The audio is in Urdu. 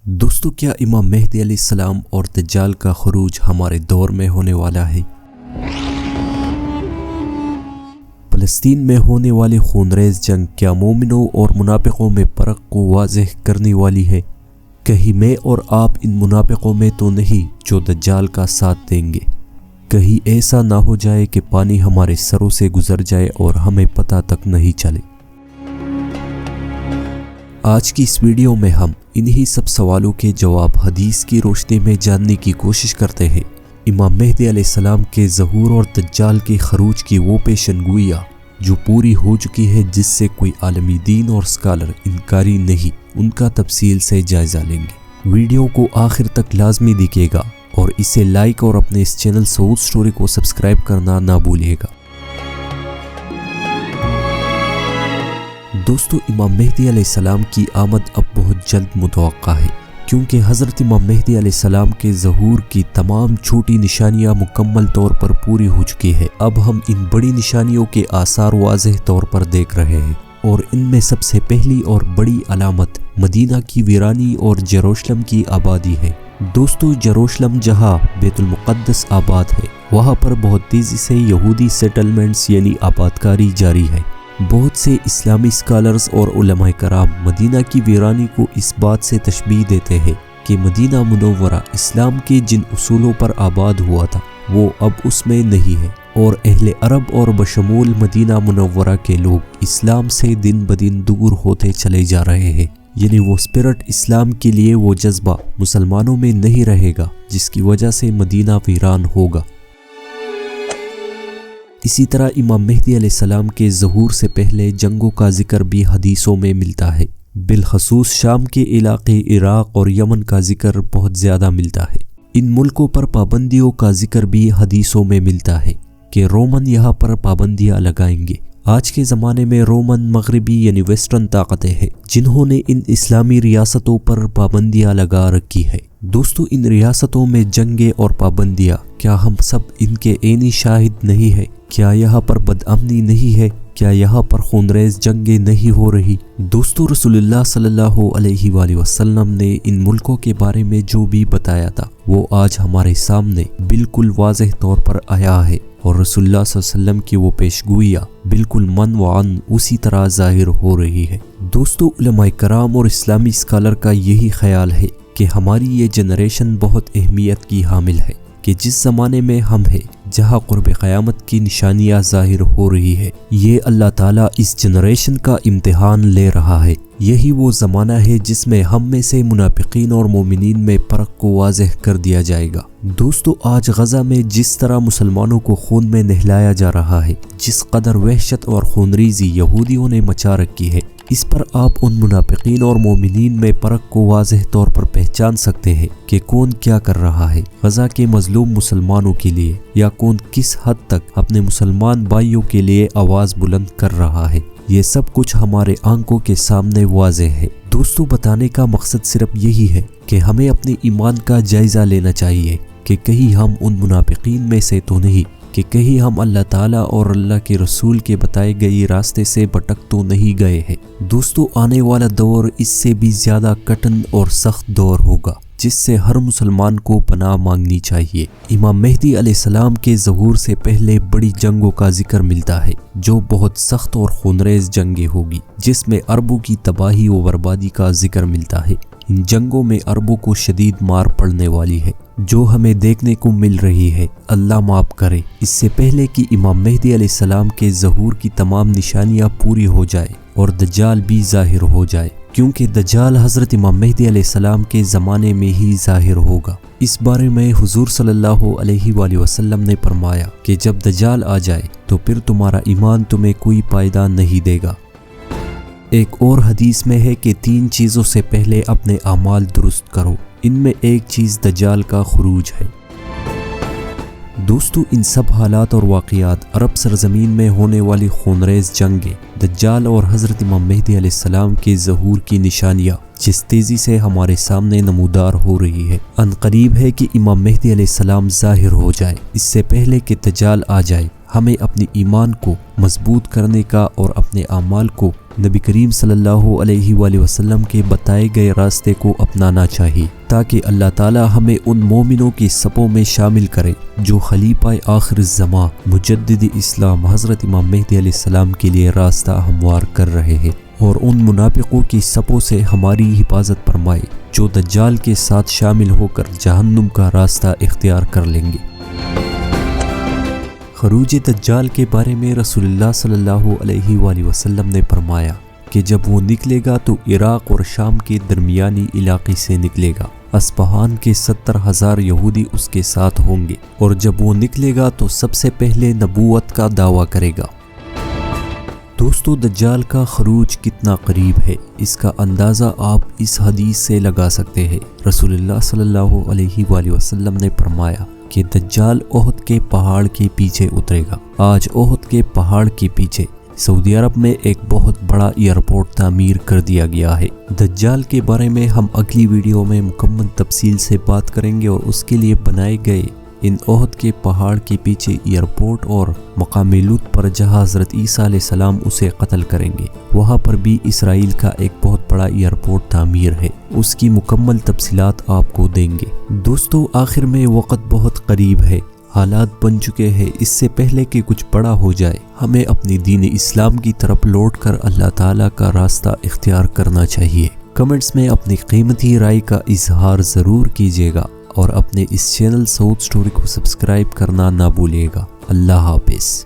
دوستو، کیا امام مہدی علیہ السلام اور دجال کا خروج ہمارے دور میں ہونے والا ہے؟ فلسطین میں ہونے والی خونریز جنگ کیا مومنوں اور منافقوں میں فرق کو واضح کرنے والی ہے؟ کہیں میں اور آپ ان منافقوں میں تو نہیں جو دجال کا ساتھ دیں گے؟ کہیں ایسا نہ ہو جائے کہ پانی ہمارے سروں سے گزر جائے اور ہمیں پتہ تک نہیں چلے۔ آج کی اس ویڈیو میں ہم انہی سب سوالوں کے جواب حدیث کی روشنی میں جاننے کی کوشش کرتے ہیں۔ امام مہدی علیہ السلام کے ظہور اور دجال کے خروج کی وہ پیشن گوئیاں جو پوری ہو چکی ہے، جس سے کوئی عالمی دین اور اسکالر انکاری نہیں، ان کا تفصیل سے جائزہ لیں گے۔ ویڈیو کو آخر تک لازمی دیکھیے گا اور اسے لائک اور اپنے اس چینل سعود سٹوری کو سبسکرائب کرنا نہ بھولیے گا۔ دوستو، امام مہدی علیہ السلام کی آمد اب بہت جلد متوقع ہے، کیونکہ حضرت امام مہدی علیہ السلام کے ظہور کی تمام چھوٹی نشانیاں مکمل طور پر پوری ہو چکی ہے۔ اب ہم ان بڑی نشانیوں کے آثار واضح طور پر دیکھ رہے ہیں، اور ان میں سب سے پہلی اور بڑی علامت مدینہ کی ویرانی اور یروشلم کی آبادی ہے۔ دوستو، یروشلم جہاں بیت المقدس آباد ہے، وہاں پر بہت تیزی سے یہودی سیٹلمنٹس یعنی آبادکاری جاری ہے۔ بہت سے اسلامی اسکالرز اور علماء کرام مدینہ کی ویرانی کو اس بات سے تشبیہ دیتے ہیں کہ مدینہ منورہ اسلام کے جن اصولوں پر آباد ہوا تھا وہ اب اس میں نہیں ہے، اور اہل عرب اور بشمول مدینہ منورہ کے لوگ اسلام سے دن بدن دور ہوتے چلے جا رہے ہیں، یعنی وہ اسپرٹ اسلام کے لیے وہ جذبہ مسلمانوں میں نہیں رہے گا، جس کی وجہ سے مدینہ ویران ہوگا۔ اسی طرح امام مہدی علیہ السلام کے ظہور سے پہلے جنگوں کا ذکر بھی حدیثوں میں ملتا ہے، بالخصوص شام کے علاقے عراق اور یمن کا ذکر بہت زیادہ ملتا ہے۔ ان ملکوں پر پابندیوں کا ذکر بھی حدیثوں میں ملتا ہے کہ رومن یہاں پر پابندیاں لگائیں گے۔ آج کے زمانے میں رومن مغربی یعنی ویسٹرن طاقتیں ہیں جنہوں نے ان اسلامی ریاستوں پر پابندیاں لگا رکھی ہے۔ دوستو، ان ریاستوں میں جنگیں اور پابندیاں، کیا ہم سب ان کے عینی شاہد نہیں ہیں؟ کیا یہاں پر بدامنی نہیں ہے؟ کیا یہاں پر خونریز جنگیں نہیں ہو رہی؟ دوستو، رسول اللہ صلی اللہ علیہ وآلہ وسلم نے ان ملکوں کے بارے میں جو بھی بتایا تھا وہ آج ہمارے سامنے بالکل واضح طور پر آیا ہے، اور رسول اللہ صلی اللہ علیہ وسلم کی وہ پیشگوئیاں بالکل من و عن اسی طرح ظاہر ہو رہی ہے۔ دوستو، علماء کرام اور اسلامی اسکالر کا یہی خیال ہے کہ ہماری یہ جنریشن بہت اہمیت کی حامل ہے، کہ جس زمانے میں ہم ہیں جہاں قرب قیامت کی نشانیاں ظاہر ہو رہی ہے، یہ اللہ تعالیٰ اس جنریشن کا امتحان لے رہا ہے۔ یہی وہ زمانہ ہے جس میں ہم میں سے منافقین اور مومنین میں فرق کو واضح کر دیا جائے گا۔ دوستو، آج غزہ میں جس طرح مسلمانوں کو خون میں نہلایا جا رہا ہے، جس قدر وحشت اور خونریزی یہودیوں نے مچا رکھی ہے، اس پر آپ ان منافقین اور مومنین میں فرق کو واضح طور پر پہچان سکتے ہیں کہ کون کیا کر رہا ہے غزہ کے مظلوم مسلمانوں کے لیے، یا کون کس حد تک اپنے مسلمان بھائیوں کے لیے آواز بلند کر رہا ہے۔ یہ سب کچھ ہمارے آنکھوں کے سامنے واضح ہے۔ دوستو، بتانے کا مقصد صرف یہی ہے کہ ہمیں اپنے ایمان کا جائزہ لینا چاہیے کہ کہیں ہم ان منافقین میں سے تو نہیں، کہ کہیں ہم اللہ تعالیٰ اور اللہ کے رسول کے بتائے گئے راستے سے بھٹک تو نہیں گئے ہیں۔ دوستو، آنے والا دور اس سے بھی زیادہ کٹن اور سخت دور ہوگا، جس سے ہر مسلمان کو پناہ مانگنی چاہیے۔ امام مہدی علیہ السلام کے ظہور سے پہلے بڑی جنگوں کا ذکر ملتا ہے، جو بہت سخت اور خونریز جنگیں ہوگی، جس میں عربوں کی تباہی و بربادی کا ذکر ملتا ہے۔ ان جنگوں میں عربوں کو شدید مار پڑنے والی ہے، جو ہمیں دیکھنے کو مل رہی ہے، اللہ معاف کرے۔ اس سے پہلے کہ امام مہدی علیہ السلام کے ظہور کی تمام نشانیاں پوری ہو جائے اور دجال بھی ظاہر ہو جائے، کیونکہ دجال حضرت امام مہدی علیہ السلام کے زمانے میں ہی ظاہر ہوگا۔ اس بارے میں حضور صلی اللہ علیہ وآلہ وسلم نے فرمایا کہ جب دجال آ جائے تو پھر تمہارا ایمان تمہیں کوئی فائدہ نہیں دے گا۔ ایک اور حدیث میں ہے کہ 3 چیزوں سے پہلے اپنے اعمال درست کرو، ان میں ایک چیز دجال کا خروج ہے۔ دوستو، ان سب حالات اور واقعات، عرب سرزمین میں ہونے والی خونریز جنگیں، دجال اور حضرت امام مہدی علیہ السلام کے ظہور کی نشانیاں جس تیزی سے ہمارے سامنے نمودار ہو رہی ہے، ان قریب ہے کہ امام مہدی علیہ السلام ظاہر ہو جائے۔ اس سے پہلے کہ دجال آ جائے، ہمیں اپنے ایمان کو مضبوط کرنے کا اور اپنے اعمال کو نبی کریم صلی اللہ علیہ وآلہ وسلم کے بتائے گئے راستے کو اپنانا چاہیے، تاکہ اللہ تعالی ہمیں ان مومنوں کی صفوں میں شامل کرے جو خلیفہ آخر الزمان مجدد اسلام حضرت امام مہدی علیہ السلام کے لیے راستہ ہموار کر رہے ہیں، اور ان منافقوں کی صفوں سے ہماری حفاظت فرمائے جو دجال کے ساتھ شامل ہو کر جہنم کا راستہ اختیار کر لیں گے۔ خروج دجال کے بارے میں رسول اللہ صلی اللہ علیہ وآلہ وسلم نے فرمایا کہ جب وہ نکلے گا تو عراق اور شام کے درمیانی علاقے سے نکلے گا، اصفہان کے 70,000 یہودی اس کے ساتھ ہوں گے، اور جب وہ نکلے گا تو سب سے پہلے نبوت کا دعویٰ کرے گا۔ دوستو، دجال کا خروج کتنا قریب ہے اس کا اندازہ آپ اس حدیث سے لگا سکتے ہیں۔ رسول اللہ صلی اللہ علیہ وآلہ وسلم نے فرمایا کہ دجال احد کے پہاڑ کے پیچھے اترے گا۔ آج احد کے پہاڑ کے پیچھے سعودی عرب میں ایک بہت بڑا ایئرپورٹ تعمیر کر دیا گیا ہے۔ دجال کے بارے میں ہم اگلی ویڈیو میں مکمل تفصیل سے بات کریں گے، اور اس کے لیے بنائے گئے ان احد کے پہاڑ کے پیچھے ایئرپورٹ اور مقام لوط پر جہاں حضرت عیسیٰ علیہ السلام اسے قتل کریں گے، وہاں پر بھی اسرائیل کا ایک بہت بڑا ایئرپورٹ تعمیر ہے، اس کی مکمل تفصیلات آپ کو دیں گے۔ دوستو، آخر میں وقت بہت قریب ہے، حالات بن چکے ہیں، اس سے پہلے کہ کچھ بڑا ہو جائے ہمیں اپنی دین اسلام کی طرف لوٹ کر اللہ تعالیٰ کا راستہ اختیار کرنا چاہیے۔ کمنٹس میں اپنی قیمتی رائے کا اظہار ضرور کیجیے گا، اور اپنے اس چینل سعود سٹوری کو سبسکرائب کرنا نہ بھولیے گا۔ اللہ حافظ۔